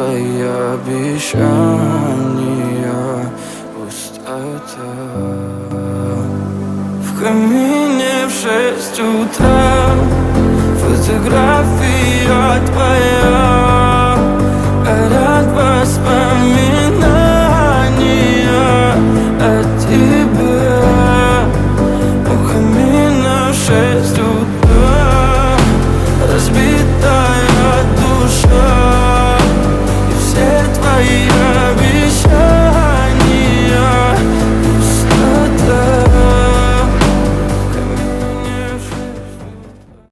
твои обещания, пустота. В камине в 6 утра фотография твоя, горят воспоминания.